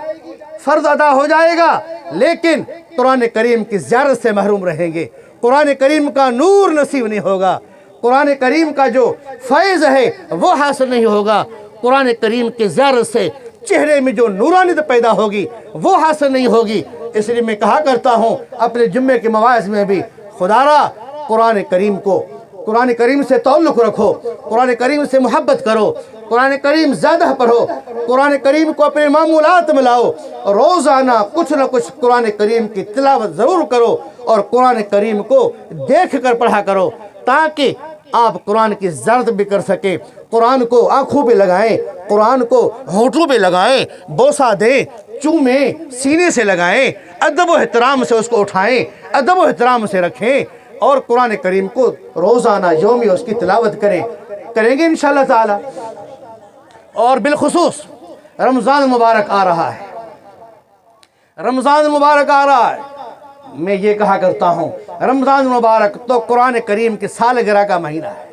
فرض ادا ہو جائے گا، لیکن قرآن کریم کی زیارت سے محروم رہیں گے، قرآن کریم کا نور نصیب نہیں ہوگا، قرآن کریم کا جو فیض ہے وہ حاصل نہیں ہوگا، قرآن کریم کی زیارت سے چہرے میں جو نورانیت پیدا ہوگی وہ حاصل نہیں ہوگی۔ اس لیے میں کہا کرتا ہوں اپنے جمعے کے مواعظ میں بھی، خدا را قرآن کریم سے تعلق رکھو، قرآن کریم سے محبت کرو، قرآن کریم زیادہ پڑھو، قرآن کریم کو اپنے معمولات میں لاؤ، روزانہ کچھ نہ کچھ قرآن کریم کی تلاوت ضرور کرو اور قرآن کریم کو دیکھ کر پڑھا کرو تاکہ آپ قرآن کی زیارت بھی کر سکیں، قرآن کو آنکھوں پہ لگائیں، قرآن کو ہونٹوں پہ لگائیں، بوسہ دیں، چومیں، سینے سے لگائیں، ادب و احترام سے اس کو اٹھائیں، ادب و احترام سے رکھیں اور قرآن کریم کو روزانہ یومی اس کی تلاوت کریں گے انشاءاللہ تعالی۔ اور بالخصوص رمضان مبارک آ رہا ہے، رمضان مبارک آ رہا ہے، میں یہ کہا کرتا ہوں رمضان مبارک تو قرآن کریم کی سالگرہ کا مہینہ ہے،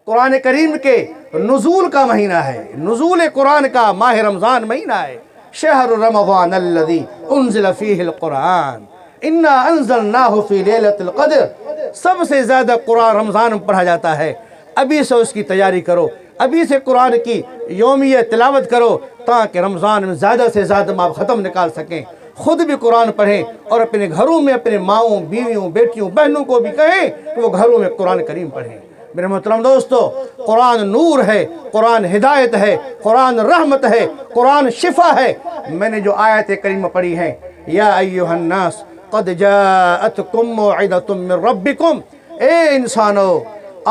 قرآن کریم کے نزول کا مہینہ ہے، نزول قرآن کا ماہ رمضان مہینہ ہے۔ شہر رمضان الذی انزل فیہ القرآن انا انزلناہ فی لیلۃ القدر، سب سے زیادہ قرآن رمضان میں پڑھا جاتا ہے۔ ابھی سے اس کی تیاری کرو، ابھی سے قرآن کی یومیہ تلاوت کرو تاکہ رمضان میں زیادہ سے زیادہ آپ ختم نکال سکیں۔ خود بھی قرآن پڑھیں اور اپنے گھروں میں اپنے ماؤں، بیویوں، بیٹیوں، بہنوں کو بھی کہیں کہ وہ گھروں میں قرآن کریم پڑھیں۔ میرے محترم دوستو، قرآن نور ہے، قرآن ہدایت ہے، قرآن رحمت ہے، قرآن شفا ہے۔ میں نے جو آیت کریمہ پڑھی ہیں، یا ایھا الناس قد جاءتکم موعظۃ من ربکم، اے انسانو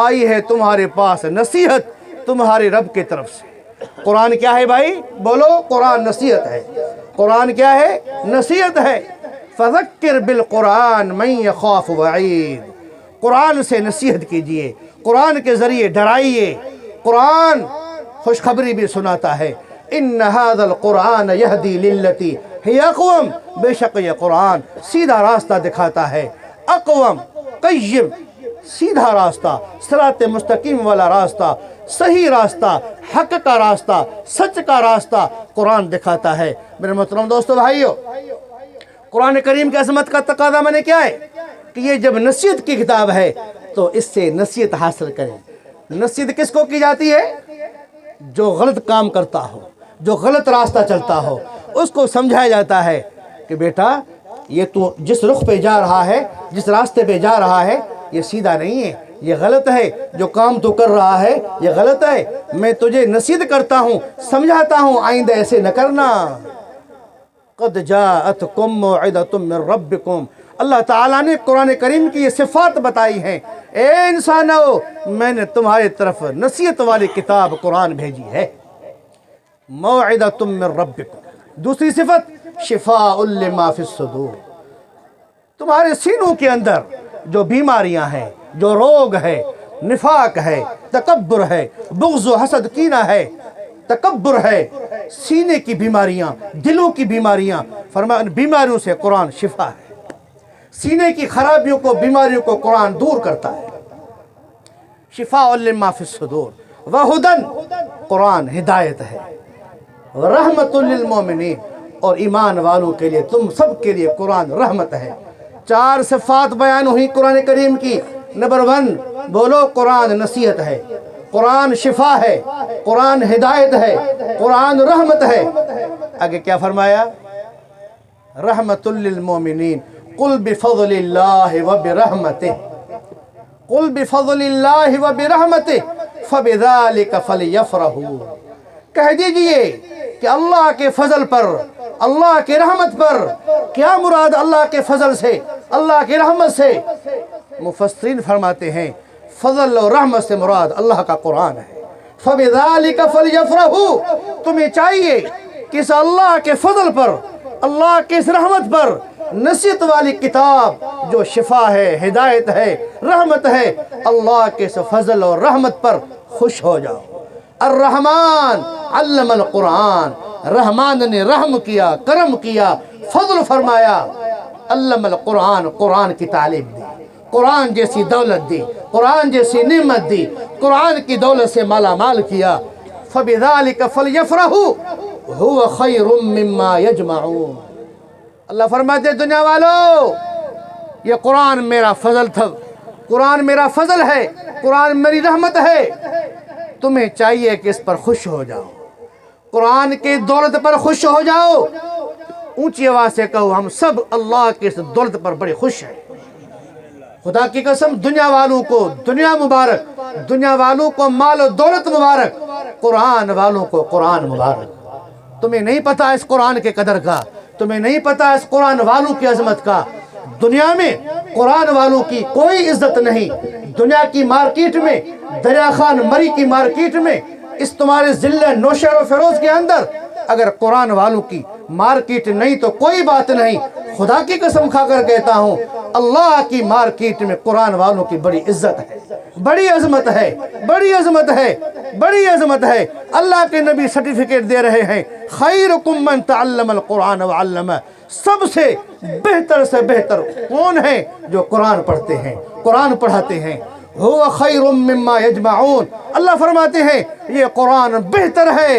آئی ہے تمہارے پاس نصیحت تمہارے رب کی طرف سے۔ قرآن کیا ہے بھائی؟ بولو، قرآن نصیحت ہے۔ قرآن کیا ہے؟ نصیحت ہے۔ فذکر بالقرآن من یخاف وعید، قرآن سے نصیحت کیجئے، قرآن کے ذریعے ڈرائیے۔ قرآن خوشخبری بھی سناتا ہے، ان ھذا القرآن یہدی للتی ہی اقوم، بے شک یہ قرآن سیدھا راستہ دکھاتا ہے، اقوم، قیم، سیدھا راستہ، صراط مستقیم والا راستہ، صحیح راستہ، حق کا راستہ، سچ کا راستہ قرآن دکھاتا ہے۔ میرے محترم دوستو بھائیو، قرآن کریم کی عظمت کا تقاضا میں نے کیا ہے کہ یہ جب نصیحت کی کتاب ہے تو اس سے نصیحت حاصل کریں۔ نصیحت کس کو کی جاتی ہے؟ جو غلط کام کرتا ہو، جو غلط راستہ چلتا ہو، اس کو سمجھایا جاتا ہے کہ بیٹا یہ تو جس رخ پہ جا رہا ہے، جس راستے پہ جا رہا ہے، یہ سیدھا نہیں ہے، یہ غلط ہے، جو کام تو کر رہا ہے یہ غلط ہے، میں تجھے نصیحت کرتا ہوں، سمجھاتا ہوں، آئندہ ایسے نہ کرنا۔ قد جاءتکم موعظۃ من ربکم، اللہ تعالیٰ نے قرآن کریم کی یہ صفات بتائی ہیں، اے انسانو میں نے تمہاری طرف نصیحت والی کتاب قرآن بھیجی ہے۔ موعظۃ من ربکم، دوسری صفت شفاء لما فی الصدور، تمہارے سینوں کے اندر جو بیماریاں ہیں، جو روگ ہے، نفاق ہے، تکبر ہے، بغض و حسد کینہ ہے، تکبر ہے، سینے کی بیماریاں، دلوں کی بیماریاں، فرمایا ان بیماریوں سے قرآن شفا ہے۔ سینے کی خرابیوں کو، بیماریوں کو قرآن دور کرتا ہے۔ شفاء لما فی الصدور وہدن، قرآن ہدایت ہے، رحمت للمومنین، اور ایمان والوں کے لیے، تم سب کے لیے قرآن رحمت ہے۔ چار صفات بیان ہوئی قرآن کریم کی۔ نمبر 1، بولو قرآن نصیحت ہے، قرآن شفا ہے، قرآن ہدایت ہے، قرآن رحمت ہے۔ آگے کیا فرمایا؟ رحمت للمومنین، قل بفضل اللہ وبرحمتہ، قل بفضل اللہ وبرحمتہ فبذلک فلیفرحوا، کہہ دیجئے کہ اللہ کے فضل پر، اللہ کی رحمت پر، کیا مراد اللہ کے فضل سے، اللہ کی رحمت سے؟ مفسرین فرماتے ہیں فضل اور رحمت سے مراد اللہ کا قرآن ہے۔ فَبِذَلِكَ فَلْيَفْرَحُوا، تمہیں چاہیے کہ اس اللہ کے فضل پر، اللہ کے اس رحمت پر، نصیحت والی کتاب جو شفا ہے، ہدایت ہے، رحمت ہے، اللہ کے اس فضل اور رحمت پر خوش ہو جاؤ۔ الرحمن علم القرآن، رحمان نے رحم کیا، کرم کیا، فضل فرمایا، علم القرآن، قرآن کی تعلیم دی، قرآن جیسی دولت دی، قرآن جیسی نعمت دی، قرآن کی دولت سے مالا مال کیا۔ فَبِذَلِكَ فَلْيَفْرَحُوا هُوَ خَيْرٌ مِّمَّا يَجْمَعُونَ، اللہ فرماتے ہیں دنیا والو، یہ قرآن میرا فضل تھا، قرآن میرا فضل ہے، قرآن میری رحمت ہے، تمہیں چاہیے کہ اس پر خوش ہو جاؤ، قرآن کی دولت پر خوش ہو جاؤ۔ اونچی آواز سے کہو ہم سب اللہ کی اس دولت پر بڑے خوش ہیں۔ خدا کی قسم، دنیا والوں کو دنیا مبارک، دنیا والوں کو مال و دولت مبارک، قرآن والوں کو قرآن مبارک۔ تمہیں نہیں پتا اس قرآن کے قدر کا، تمہیں نہیں پتا اس قرآن والوں کی عظمت کا۔ دنیا میں قرآن والوں کی کوئی عزت نہیں۔ دنیا کی مارکیٹ میں، دریا خان مری کی مارکیٹ میں، اس تمہارے ضلع نوشہر و فیروز کے اندر اگر قرآن والوں کی مارکیٹ نہیں تو کوئی بات نہیں۔ خدا کی قسم کھا کر کہتا ہوں، اللہ کی مارکیٹ میں قرآن والوں کی بڑی عزت ہے، بڑی عظمت ہے، بڑی عظمت ہے، بڑی عظمت ہے۔ اللہ کے نبی سرٹیفکیٹ دے رہے ہیں، خیرکم من تعلم القرآن وعلمہ، سب سے بہتر کون ہے؟ جو قرآن پڑھتے ہیں، قرآن پڑھاتے ہیں۔ هو خیر مما یجمعون، اللہ فرماتے ہیں یہ قرآن بہتر ہے،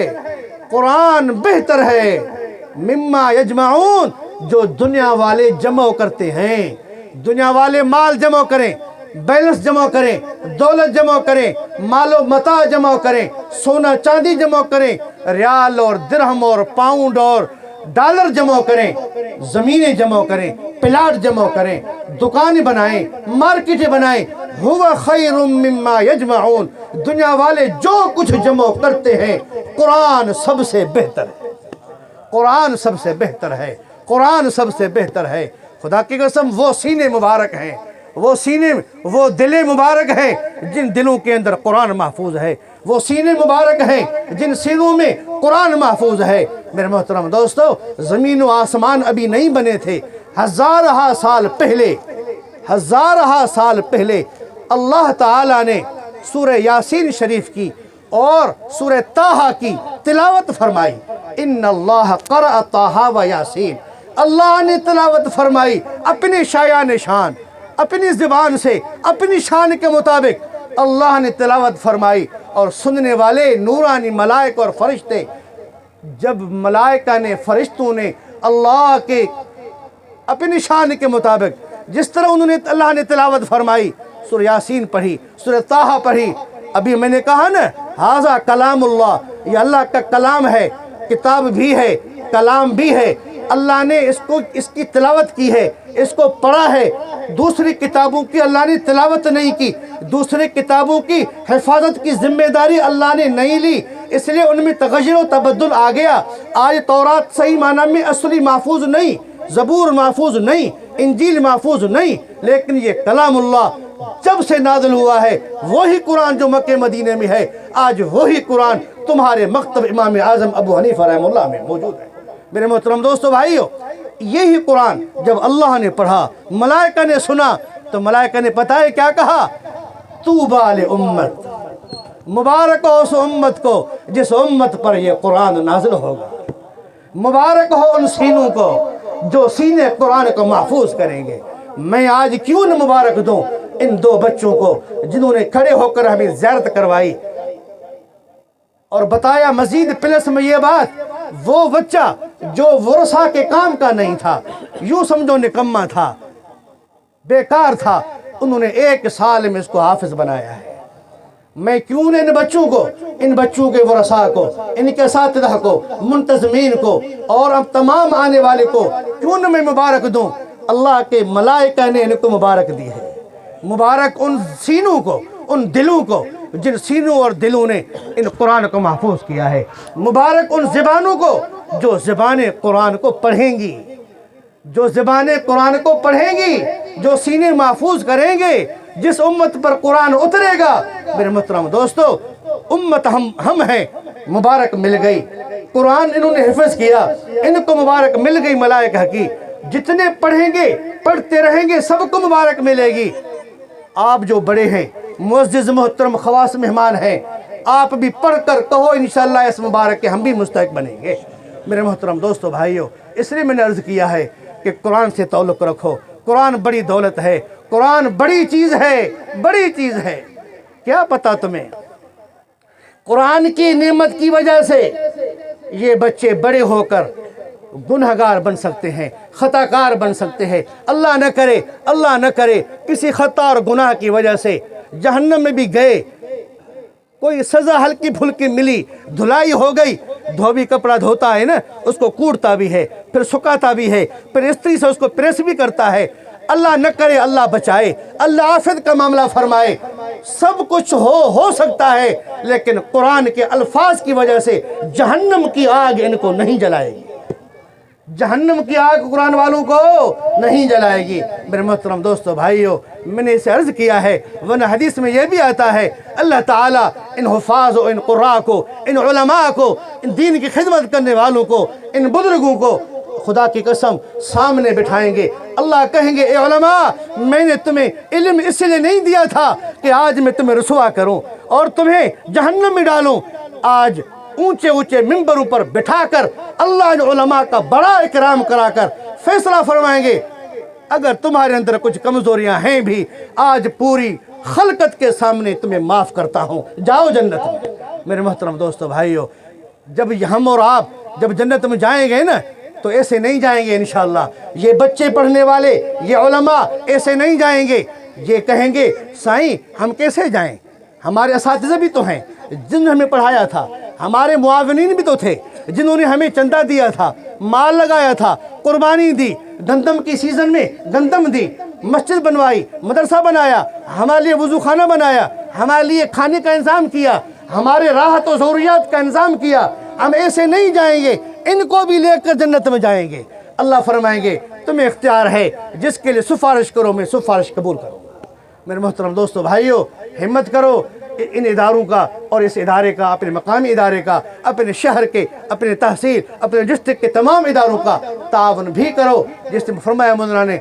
قرآن بہتر ہے، مما یجمعون، جو دنیا والے جمع کرتے ہیں۔ دنیا والے مال جمع کریں، بیلنس جمع کریں، دولت جمع کریں، مال و متاع جمع کریں، سونا چاندی جمع کریں، ریال اور درہم اور پاؤنڈ اور ڈالر جمع کریں، زمینیں جمع کریں، پلاٹ جمع کریں، دکانیں بنائیں، مارکیٹیں بنائیں۔ ہوا خیر مما یجمعون، دنیا والے جو کچھ جمع کرتے ہیں قرآن سب سے بہتر ہے، قرآن سب سے بہتر ہے، قرآن سب سے بہتر ہے۔ خدا کی قسم وہ سینے مبارک ہیں، وہ دلیں مبارک ہیں جن دلوں کے اندر قرآن محفوظ ہے، وہ سینے مبارک ہیں جن سینوں میں قرآن محفوظ ہے۔ میرے محترم دوستو، زمین و آسمان ابھی نہیں بنے تھے، ہزارہ سال پہلے اللہ تعالیٰ نے سورہ یاسین شریف کی اور سورہ طٰہٰ کی تلاوت فرمائی۔ ان اللہ قرأ طٰہٰ و یاسین، اللہ نے تلاوت فرمائی اپنے شایان شان، اپنی زبان سے، اپنی شان کے مطابق اللہ نے تلاوت فرمائی، اور سننے والے نورانی ملائکہ اور فرشتے، جب ملائکہ نے، فرشتوں نے اللہ کے اپنی شان کے مطابق جس طرح اللہ نے تلاوت فرمائی، سورہ یاسین پڑھی، سورہ طٰہٰ پڑھی۔ ابھی میں نے کہا نا، ھذا کلام اللہ، یہ اللہ کا کلام ہے، کتاب بھی ہے، کلام بھی ہے۔ اللہ نے اس کی تلاوت کی ہے، اس کو پڑھا ہے۔ دوسری کتابوں کی اللہ نے تلاوت نہیں کی، دوسری کتابوں کی حفاظت کی ذمہ داری اللہ نے نہیں لی، اس لیے ان میں تغیر و تبدل آ گیا۔ آج تورات صحیح معنی میں اصلی محفوظ نہیں، زبور محفوظ نہیں، انجیل محفوظ نہیں، لیکن یہ کلام اللہ جب سے نازل ہوا ہے، وہی قرآن جو مکہ مدینے میں ہے، آج وہی قرآن تمہارے مکتب امام اعظم ابو حنیفہ رحمہ اللہ میں موجود ہے۔ میرے محترم دوستو بھائیو، یہی قرآن جب اللہ نے پڑھا، ملائکہ نے سنا، تو ملائکہ نے پتہ ہے کیا کہا؟ طوبیٰ لامت، مبارک ہو اس امت کو جس امت پر یہ قرآن نازل ہوگا، مبارک ہو ان سینوں کو جو سینے قرآن کو محفوظ کریں گے۔ میں آج کیوں نہ مبارک دوں ان دو بچوں کو جنہوں نے کھڑے ہو کر ہمیں زیارت کروائی اور بتایا مزید پلس میں یہ بات، وہ بچہ جو ورثہ کے کام کا نہیں تھا، یوں سمجھو نکمہ تھا، بیکار تھا، انہوں نے 1 سال میں اس کو حافظ بنایا ہے۔ میں کیوں نہ ان بچوں کے ورثاء کو، ان کے اساتذہ کو، منتظمین کو اور اب تمام آنے والے کو کیوں نہ میں مبارک دوں؟ اللہ کے ملائکہ نے ان کو مبارک دی ہے۔ مبارک ان سینوں کو، ان دلوں کو جن سینوں اور دلوں نے ان قرآن کو محفوظ کیا ہے۔ مبارک ان زبانوں کو جو زبانیں قرآن کو پڑھیں گی، جو زبانیں قرآن کو پڑھیں گی، جو سینے محفوظ کریں گے، جس امت پر قرآن اترے گا۔ میرے محترم دوستو، امت ہم ہیں، مبارک مل گئی، قرآن انہوں نے حفظ کیا، ان کو مبارک مل گئی ملائکہ کی۔ جتنے پڑھیں گے، پڑھتے رہیں گے، سب کو مبارک ملے گی۔ آپ جو بڑے ہیں، معزز محترم خواص مہمان ہیں، آپ بھی پڑھ کر کہو انشاءاللہ اس مبارک کے ہم بھی مستحق بنیں گے۔ میرے محترم دوستو بھائیو، اس لیے میں نے عرض کیا ہے کہ قرآن سے تعلق رکھو۔ قرآن بڑی دولت ہے، قرآن بڑی چیز ہے، بڑی چیز ہے۔ کیا پتا تمہیں، قرآن کی نعمت کی وجہ سے یہ بچے بڑے ہو کر گنہگار بن سکتے ہیں، خطا کار بن سکتے ہیں۔ اللہ نہ کرے کسی خطا اور گناہ کی وجہ سے جہنم میں بھی گئے، کوئی سزا ہلکی پھلکی ملی، دھلائی ہو گئی، دھوبی کپڑا دھوتا ہے نا، اس کو کوڑتا بھی ہے، پھر سکھاتا بھی ہے، پھر استری سے اس کو پریس بھی کرتا ہے۔ اللہ نہ کرے، اللہ بچائے، اللہ آفت کا معاملہ فرمائے۔ سب کچھ ہو سکتا ہے، لیکن قرآن کے الفاظ کی وجہ سے جہنم کی آگ ان کو نہیں جلائے گی، جہنم کی آگ قرآن والوں کو نہیں جلائے گی۔ میرے محترم دوستو بھائیو، میں نے اسے عرض کیا ہے، ورنہ حدیث میں یہ بھی آتا ہے، اللہ تعالیٰ ان حفاظ و ان قراء کو، ان علماء کو، ان دین کی خدمت کرنے والوں کو، ان بزرگوں کو خدا کی قسم سامنے بٹھائیں گے۔ اللہ کہیں گے، اے علماء، میں نے تمہیں علم اس لیے نہیں دیا تھا کہ آج میں تمہیں رسوا کروں اور تمہیں جہنم میں ڈالوں۔ آج اونچے اونچے ممبروں پر بٹھا کر اللہ نے علماء کا بڑا اکرام کرا کر فیصلہ فرمائیں گے، اگر تمہارے اندر کچھ کمزوریاں ہیں بھی، آج پوری خلقت کے سامنے تمہیں معاف کرتا ہوں، جاؤ جنت میں۔ میرے محترم دوستو بھائیو، جب ہم اور آپ جب جنت میں جائیں گے نا، تو ایسے نہیں جائیں گے انشاءاللہ۔ یہ بچے پڑھنے والے، یہ علماء ایسے نہیں جائیں گے، یہ کہیں گے سائیں ہم کیسے جائیں، ہمارے اساتذہ بھی تو ہیں جنہوں نے ہمیں پڑھایا تھا، ہمارے معاونین بھی تو تھے جنہوں نے ہمیں چندہ دیا تھا، مال لگایا تھا، قربانی دی، گندم کی سیزن میں گندم دی، مسجد بنوائی، مدرسہ بنایا، ہمارے لیے وضو خانہ بنایا، ہمارے لیے کھانے کا انتظام کیا، ہمارے راحت و ضروریات کا انتظام کیا، ہم ایسے نہیں جائیں گے، ان کو بھی لے کر جنت میں جائیں گے۔ اللہ فرمائیں گے تمہیں اختیار ہے، جس کے لیے سفارش کرو میں سفارش قبول کروں گا۔ میرے محترم دوستو بھائیو، ہمت کرو ان اداروں کا اور اس ادارے کا، اپنے مقامی ادارے کا، اپنے شہر کے، اپنے تحصیل، اپنے ڈسٹرکٹ کے تمام اداروں کا تعاون بھی کرو۔ جس نے فرمایا مولانا نے،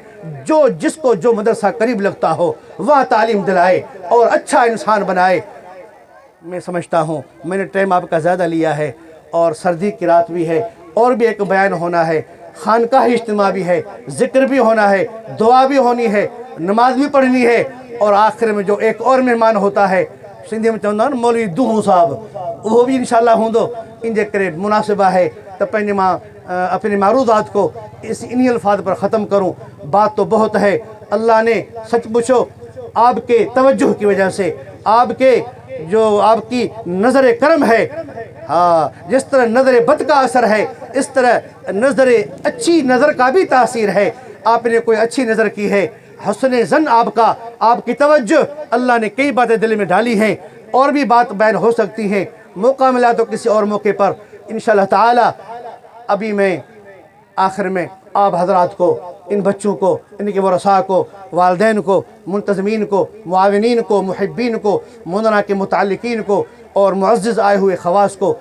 جس کو جو مدرسہ قریب لگتا ہو وہاں تعلیم دلائے اور اچھا انسان بنائے۔ میں سمجھتا ہوں میں نے ٹائم آپ کا زیادہ لیا ہے، اور سردی کی رات بھی ہے، اور بھی ایک بیان ہونا ہے، خانقاہی اجتماع بھی ہے، ذکر بھی ہونا ہے، دعا بھی ہونی ہے، نماز بھی پڑھنی ہے، اور آخر میں جو ایک اور مہمان ہوتا ہے سندھی میں چوندہ مولوی دوہوں صاحب، وہ بھی انشاءاللہ ہوں دو، ان جے کرے مناسبہ ہے تو اپنے معروضات کو انہی الفاظ پر ختم کروں۔ بات تو بہت ہے، اللہ نے سچ پوچھو آپ کے توجہ کی وجہ سے، آپ کی نظر کرم ہے، ہاں جس طرح نظر بد کا اثر ہے اس طرح اچھی نظر کا بھی تاثیر ہے۔ آپ نے کوئی اچھی نظر کی ہے، حسن ظن آپ کی توجہ، اللہ نے کئی باتیں دل میں ڈالی ہیں، اور بھی بات بیان ہو سکتی ہیں، موقع ملا تو کسی اور موقع پر انشاءاللہ تعالی۔ ابھی میں آخر میں آپ حضرات کو، ان بچوں کو، ان کے ورثاء کو، والدین کو، منتظمین کو، معاونین کو، محبین کو، مولانا کے متعلقین کو، اور معزز آئے ہوئے خواص کو،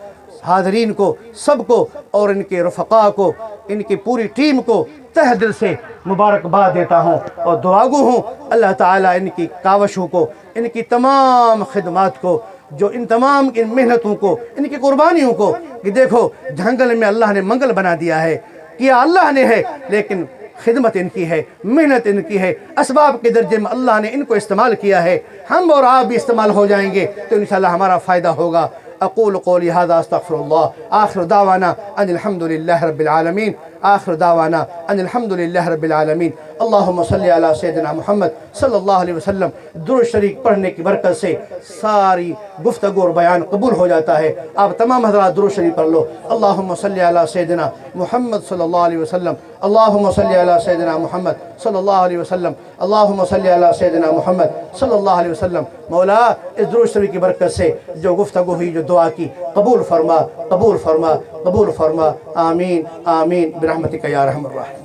حاضرین کو، سب کو، اور ان کے رفقاء کو، ان کی پوری ٹیم کو تہ دل سے مبارکباد دیتا ہوں اور دعاگو ہوں اللہ تعالیٰ ان کی کاوشوں کو، ان کی تمام خدمات کو، جو ان تمام ان محنتوں کو، ان کی قربانیوں کو، کہ دیکھو جنگل میں اللہ نے منگل بنا دیا ہے، کیا اللہ نے ہے، لیکن خدمت ان کی ہے، محنت ان کی ہے، اسباب کے درجے میں اللہ نے ان کو استعمال کیا ہے، ہم اور آپ بھی استعمال ہو جائیں گے تو انشاءاللہ ہمارا فائدہ ہوگا۔ اقول قولی هذا استغفر الله، آخر دعوانا ان الحمد لله رب العالمین، آخر دعوانا ان الحمد لله رب العالمین۔ اللہم صلی علی سیدنا محمد صلی اللہ علیہ وسلم۔ درود شریف پڑھنے کی برکت سے ساری گفتگو اور بیان قبول ہو جاتا ہے۔ آپ تمام حضرات درود شریف پڑھ لو۔ اللہم صلی علی سیدنا محمد صلی اللہ علیہ وسلم، اللہم صلی علی سیدنا محمد صلی اللہ علیہ وسلم، اللہم صلی علی سیدنا محمد صلی اللہ علیہ وسلم۔ مولا اس درود شریف کی برکت سے جو گفتگو ہوئی، جو دعا کی، قبول فرما، قبول فرما، قبول فرما، آمین آمین برحمتک یا ارحم الراحمین۔